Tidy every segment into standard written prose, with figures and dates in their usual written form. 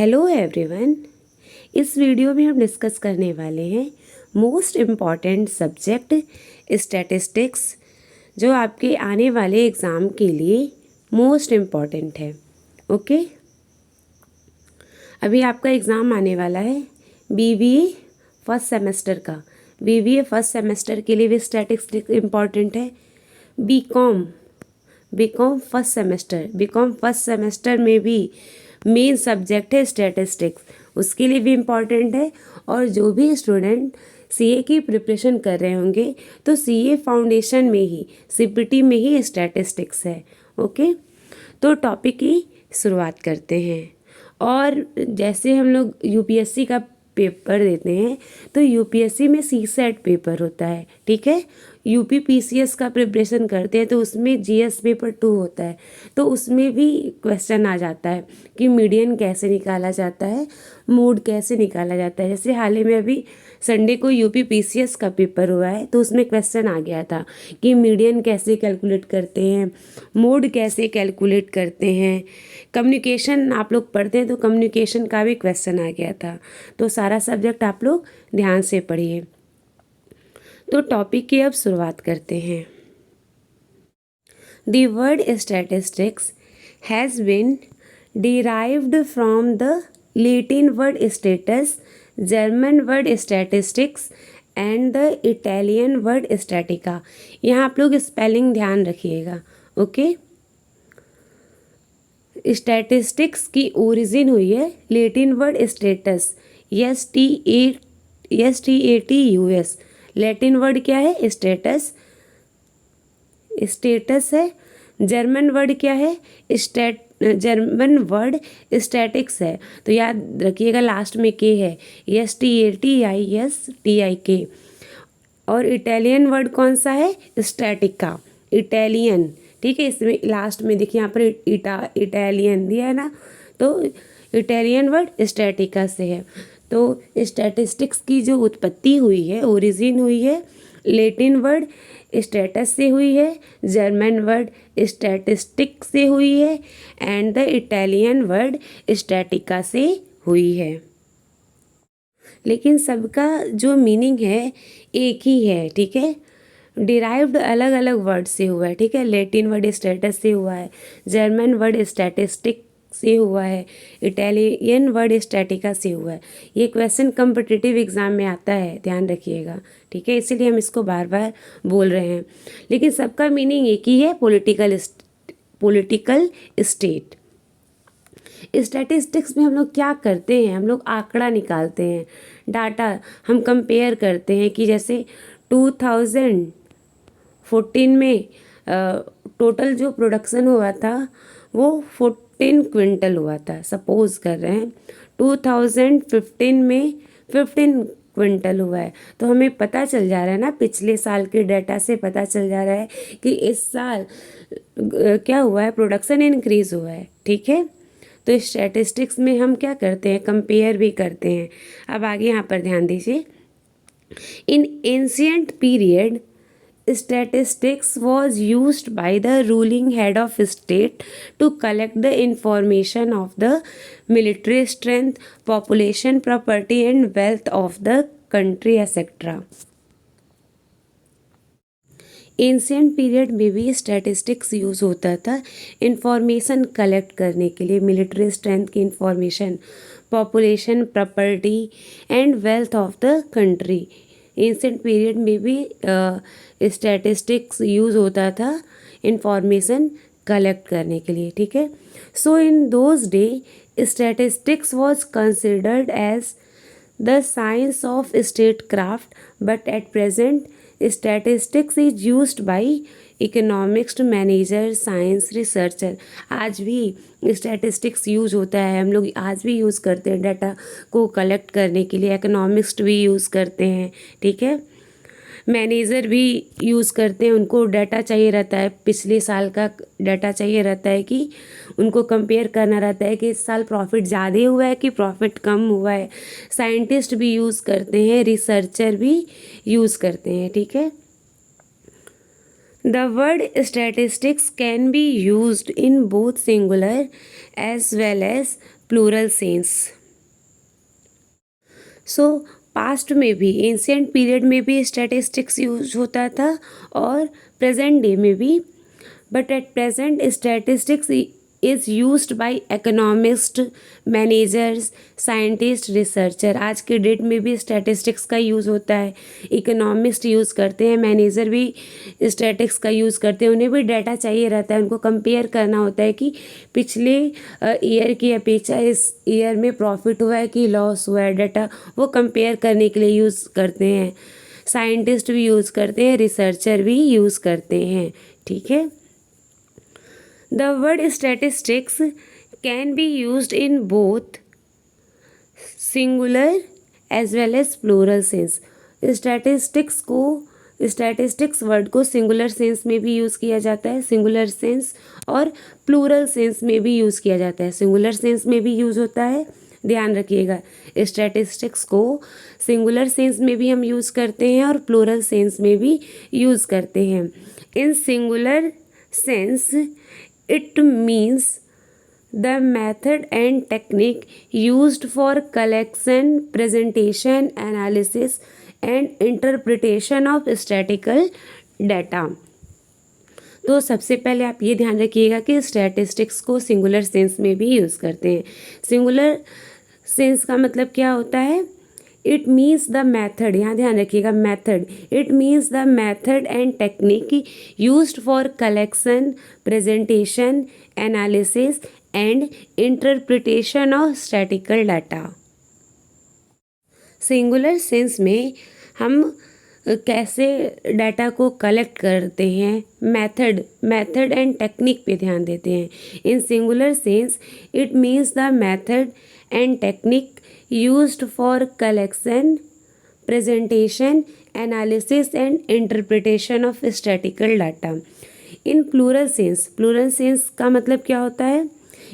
Hello everyone. इस video में हम डिस्कस करने वाले हैं मोस्ट इम्पॉर्टेंट सब्जेक्ट स्टैटिस्टिक्स, जो आपके आने वाले एग्ज़ाम के लिए मोस्ट इम्पॉर्टेंट है। ओके, अभी आपका एग्ज़ाम आने वाला है बीबीए फर्स्ट सेमेस्टर का। बीबीए फर्स्ट सेमेस्टर के लिए भी स्टैटिस्टिक्स इम्पॉर्टेंट है। बीकॉम फर्स्ट सेमेस्टर में भी मेन सब्जेक्ट है स्टैटिस्टिक्स, उसके लिए भी इम्पॉर्टेंट है। और जो भी स्टूडेंट सीए की प्रिपरेशन कर रहे होंगे तो सीए फाउंडेशन में ही, सीपीटी में ही स्टैटिस्टिक्स है। ओके, तो टॉपिक की शुरुआत करते हैं। और जैसे हम लोग यूपीएससी का पेपर देते हैं तो यूपीएससी में सीसेट पेपर होता है, ठीक है। यूपी पीसीएस का प्रिपरेशन करते हैं तो उसमें जीएस पेपर 2 होता है, तो उसमें भी क्वेश्चन आ जाता है कि मीडियन कैसे निकाला जाता है, मोड कैसे निकाला जाता है। जैसे हाल ही में अभी संडे को यूपी पीसीएस का पेपर हुआ है तो उसमें क्वेश्चन आ गया था कि मीडियन कैसे कैलकुलेट करते हैं, मोड कैसे कैलकुलेट करते हैं। कम्युनिकेशन आप लोग पढ़ते हैं तो कम्युनिकेशन का भी क्वेश्चन आ गया था। तो सारा सब्जेक्ट आप लोग ध्यान से पढ़िए। तो टॉपिक की अब शुरुआत करते हैं। The word statistics has been derived from the Latin word status, German word statistics and the Italian word statica। यहाँ आप लोग स्पेलिंग ध्यान रखिएगा। ओके, स्टैटिस्टिक्स की ओरिजिन हुई है Latin word status, STATUS। Latin word क्या है? स्टेटस है। जर्मन वर्ड क्या है? जर्मन वर्ड स्टैटिक्स है। तो याद रखिएगा लास्ट में के है, STATISTIK। और इटालियन वर्ड कौन सा है? स्टैटिका, इटालियन, ठीक है। इसमें लास्ट में देखिए यहाँ पर इटालियन दिया है ना, तो इटालियन वर्ड स्टैटिका से है। तो स्टैटिस्टिक्स की जो उत्पत्ति हुई है, ओरिजिन हुई है, लैटिन वर्ड स्टेटस से हुई है, जर्मन वर्ड स्टैटिस्टिक से हुई है एंड द इटालियन वर्ड स्टैटिका से हुई है। लेकिन सबका जो मीनिंग है एक ही है, ठीक है। डिराइव्ड अलग अलग वर्ड से हुआ है, ठीक है। लैटिन वर्ड स्टेटस से हुआ है, जर्मन वर्ड स्टैटिस्टिक से हुआ है, इटालियन वर्ड स्टैटिका से हुआ है। ये क्वेश्चन कम्पिटिटिव एग्जाम में आता है, ध्यान रखिएगा, ठीक है। इसीलिए हम इसको बार बार बोल रहे हैं। लेकिन सबका मीनिंग एक ही है, पॉलिटिकल स्टेट। स्टैटिस्टिक्स में हम लोग क्या करते हैं? हम लोग आंकड़ा निकालते हैं, डाटा हम कंपेयर करते हैं कि जैसे 2014 में टोटल जो प्रोडक्शन हुआ था वो 14 क्विंटल हुआ था, सपोज कर रहे हैं। 2015 में 15 क्विंटल हुआ है। तो हमें पता चल जा रहा है ना, पिछले साल के डाटा से पता चल जा रहा है कि इस साल क्या हुआ है, प्रोडक्शन इंक्रीज हुआ है, ठीक है। तो स्टैटिस्टिक्स में हम क्या करते हैं? कंपेयर भी करते हैं। अब आगे यहाँ पर ध्यान दीजिए। In ancient period statistics was used by the ruling head of state to collect the information of the military strength, population, property and wealth of the country etc. Ancient period में भी स्टैटिस्टिक्स यूज़ होता था information collect करने के लिए, military strength की information, population, property and wealth of the country. Ancient period में भी स्टैटिस्टिक्स यूज़ होता था इंफॉर्मेशन कलेक्ट करने के लिए, ठीक है। So in those day statistics was considered as the science of statecraft, but at present statistics is used by economics, manager, science researcher. आज भी स्टैटिस्टिक्स यूज होता है, हम लोग आज भी यूज़ करते हैं डाटा को कलेक्ट करने के लिए। इकोनॉमिक्स भी यूज़ करते हैं, ठीक है। मैनेजर भी यूज़ करते हैं, उनको डाटा चाहिए रहता है, पिछले साल का डाटा चाहिए रहता है कि उनको कंपेयर करना रहता है कि इस साल प्रॉफिट ज़्यादा हुआ है कि प्रॉफिट कम हुआ है। साइंटिस्ट भी यूज़ करते हैं, रिसर्चर भी यूज़ करते हैं, ठीक है। The word statistics can be used in both singular as well as plural sense. So past में भी, एंशियंट पीरियड में भी स्टैटिस्टिक्स यूज होता था और प्रेजेंट डे में भी, but at present statistics is used by economist, managers, scientist, researcher. आज के डेट में भी स्टैटिस्टिक्स का यूज़ होता है। इकोनॉमिस्ट यूज़ करते हैं, मैनेजर भी स्टैटिस्टिक्स का यूज़ करते हैं। उन्हें भी डाटा चाहिए रहता है, उनको कंपेयर करना होता है कि पिछले ईयर की अपेक्षा इस ईयर में प्रॉफिट हुआ है कि लॉस हुआ है। डाटा वो कंपेयर करने के लिए यूज़ करते हैं। साइंटिस्ट भी यूज़ करते हैं, रिसर्चर भी यूज़ करते हैं। ठीक है। The word statistics can be used in both singular as well as plural sense. Statistics word को सिंगुलर सेंस में भी यूज़ किया जाता है, सिंगुलर सेंस, और प्लूरल सेंस में भी यूज़ किया जाता है। सिंगुलर सेंस में भी यूज़ होता है, ध्यान रखिएगा। स्टैटिस्टिक्स को सिंगुलर सेंस में भी हम यूज़ करते हैं और प्लूरल सेंस में भी यूज़ करते हैं। इन singular sense it means the method and technique used for collection, presentation, analysis and interpretation of statistical data। तो सबसे पहले आप ये ध्यान रखिएगा कि स्टैटिस्टिक्स को सिंगुलर सेंस में भी यूज़ करते हैं। सिंगुलर सेंस का मतलब क्या होता है? इट मीन्स द मैथड, यहाँ ध्यान रखिएगा, method. It means the method and technique used for collection, presentation, analysis and interpretation of statistical data. Singular sense में हम कैसे डाटा को कलेक्ट करते हैं, मेथड एंड टेक्निक पे ध्यान देते हैं। इन singular sense it means the method and technique used for collection, presentation, analysis and interpretation of statistical data। in plural sense का मतलब क्या होता है?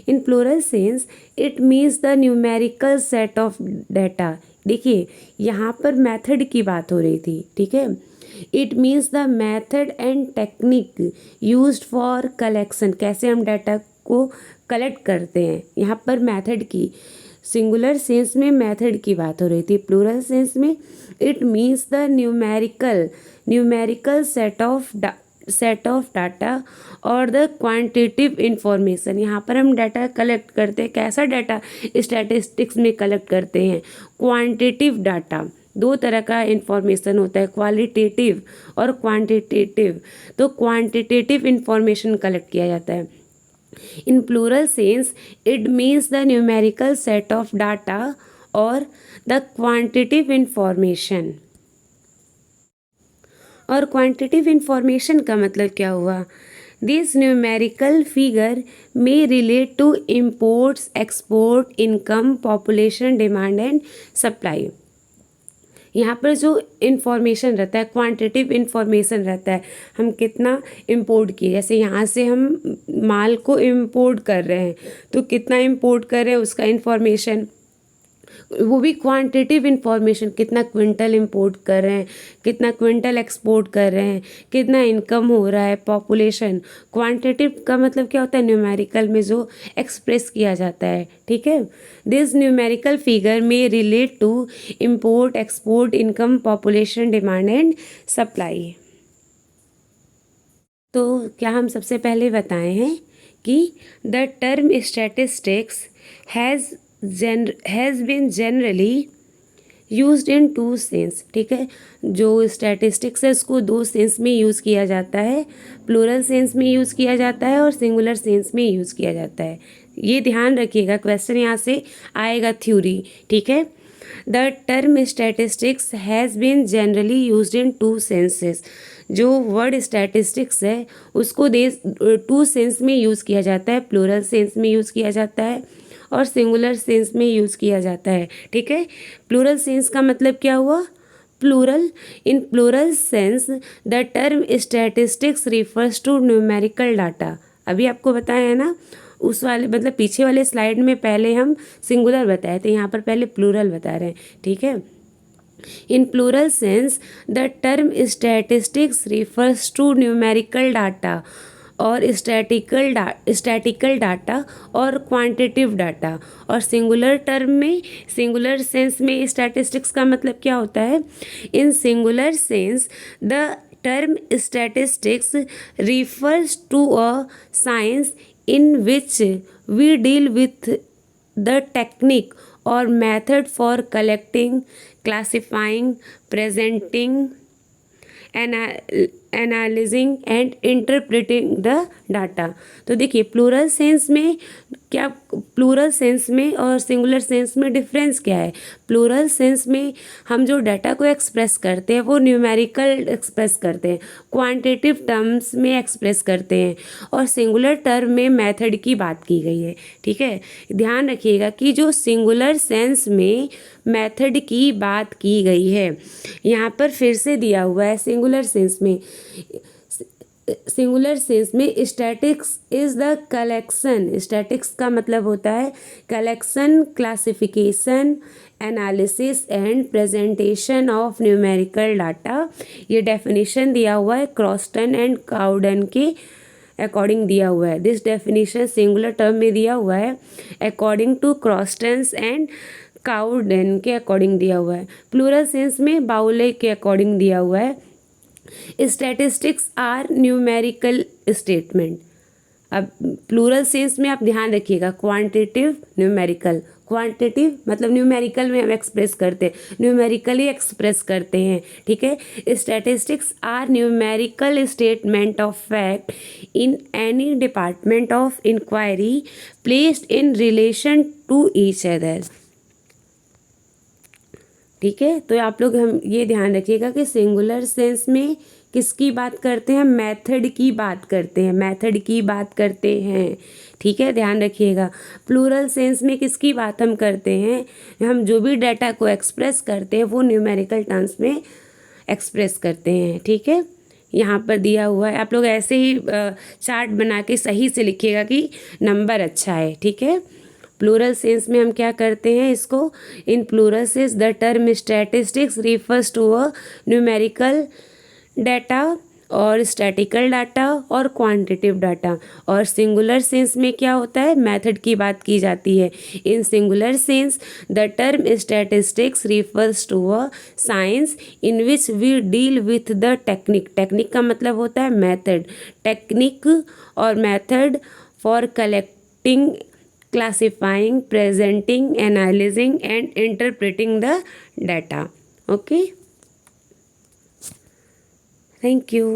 in plural sense it means the numerical set of data। देखिए यहाँ पर method की बात हो रही थी, ठीक है। It means the method and technique used for collection, कैसे हम डाटा को कलेक्ट करते हैं। यहाँ पर मेथड की, सिंगुलर सेंस में मेथड की बात हो रही थी। प्लूरल सेंस में it means the numerical set of data और द क्वांटिटिव इंफॉर्मेशन। यहाँ पर हम डाटा कलेक्ट करते हैं। कैसा डाटा स्टैटिस्टिक्स में कलेक्ट करते हैं? Quantitative data. दो तरह का इंफॉर्मेशन होता है, क्वालिटेटिव और क्वांटिटेटिव। तो क्वांटिटेटिव इंफॉर्मेशन कलेक्ट किया जाता है। In plural sense, it means the numerical set of data or the quantitative information। और quantitative information का मतलब क्या हुआ? This numerical figure may relate to imports, export, income, population, demand and supply। यहाँ पर जो इन्फॉर्मेशन रहता है, क्वांटिटिव इन्फॉर्मेशन रहता है, हम कितना इंपोर्ट किए। जैसे यहाँ से हम माल को इंपोर्ट कर रहे हैं, तो कितना इंपोर्ट कर रहे हैं उसका इन्फॉर्मेशन, वो भी क्वांटिटिव इन्फॉर्मेशन। कितना क्विंटल इंपोर्ट कर रहे हैं, कितना क्विंटल एक्सपोर्ट कर रहे हैं, कितना इनकम हो रहा है, पॉपुलेशन। क्वांटिटिव का मतलब क्या होता है? न्यूमेरिकल में जो एक्सप्रेस किया जाता है, ठीक है। दिस न्यूमेरिकल फिगर में relate to import, export, income, population, demand and supply. तो क्या हम सबसे पहले बताए हैं कि the term statistics has been generally used in two sense. ठीक है, जो स्टैटिस्टिक्स है उसको दो सेंस में यूज़ किया जाता है, प्लूरल सेंस में यूज़ किया जाता है और सिंगुलर सेंस में यूज़ किया जाता है। ये ध्यान रखिएगा, क्वेश्चन यहाँ से आएगा थ्योरी। ठीक है, the term statistics has been generally used in two senses. जो वर्ड स्टैटिस्टिक्स है उसको टू सेंस में यूज़ किया जाता है, प्लूरल सेंस में यूज़ किया जाता है और सिंगुलर सेंस में यूज़ किया जाता है। ठीक है, प्लूरल सेंस का मतलब क्या हुआ? Plural. In plural sense the term statistics refers to numerical data. अभी आपको बताया है ना, उस वाले मतलब पीछे वाले स्लाइड में पहले हम सिंगुलर बताए थे, यहाँ पर पहले प्लूरल बता रहे हैं। ठीक है, in plural sense the term statistics refers to numerical data और स्टैटिकल डाटा और क्वांटिटिव डाटा। और सिंगुलर टर्म में, सिंगुलर सेंस में स्टैटिस्टिक्स का मतलब क्या होता है? In singular sense the term statistics refers to a science in which we deal with the technique or method for collecting, classifying, presenting, analyzing and interpreting the data. तो देखिए plural sense में क्या, plural sense में और singular sense में difference क्या है? Plural sense में हम जो डाटा को एक्सप्रेस करते हैं वो न्यूमेरिकल एक्सप्रेस करते हैं, क्वांटिटिव टर्म्स में एक्सप्रेस करते हैं, और सिंगुलर टर्म में मेथड की बात की गई है। ठीक है, ध्यान रखिएगा कि जो सिंगुलर सेंस में मेथड की बात की गई है, यहाँ पर फिर से दिया हुआ है सिंगुलर सेंस में, सिंगुलर सेंस में statics is the collection, statics का मतलब होता है collection, classification, analysis and presentation of numerical data. ये डेफिनेशन दिया हुआ है क्रॉस्टन एंड काउडन के अकॉर्डिंग दिया हुआ है। दिस डेफिनेशन सिंगुलर टर्म में दिया हुआ है अकॉर्डिंग टू क्रॉस्टन्स एंड काउडन के अकॉर्डिंग दिया हुआ है। प्लूरल सेंस में बाउले के अकॉर्डिंग दिया हुआ है। Statistics are numerical statement. अब प्लूरल सेंस में आप ध्यान रखिएगा क्वांटिटिव, न्यूमेरिकल। क्वांटिटिव मतलब न्यूमेरिकल में हम एक्सप्रेस करते हैं, न्यूमेरिकली एक्सप्रेस करते हैं। ठीक है, statistics are numerical statement of fact in any department of inquiry placed in relation to each other. ठीक है, तो आप लोग हम ये ध्यान रखिएगा कि सिंगुलर सेंस में किसकी बात करते हैं? मेथड की बात करते हैं, मेथड की बात करते हैं। ठीक है, ध्यान रखिएगा। प्लूरल सेंस में किसकी बात हम करते हैं? हम जो भी डाटा को एक्सप्रेस करते हैं वो न्यूमेरिकल टर्म्स में एक्सप्रेस करते हैं। ठीक है, यहाँ पर दिया हुआ है, आप लोग ऐसे ही चार्ट बना के सही से लिखिएगा कि नंबर अच्छा है। ठीक है, प्लूरल सेंस में हम क्या करते हैं इसको? In plural sense the term statistics refers to a numerical data और स्टैटिकल डाटा और क्वांटिटिव डाटा। और सिंगुलर सेंस में क्या होता है? मेथड की बात की जाती है। In singular sense the term statistics refers to a science in which we deal with the technique. Technique का मतलब होता है मेथड, टेक्निक और method for collecting, classifying, presenting, analyzing and interpreting the data. Okay, thank you.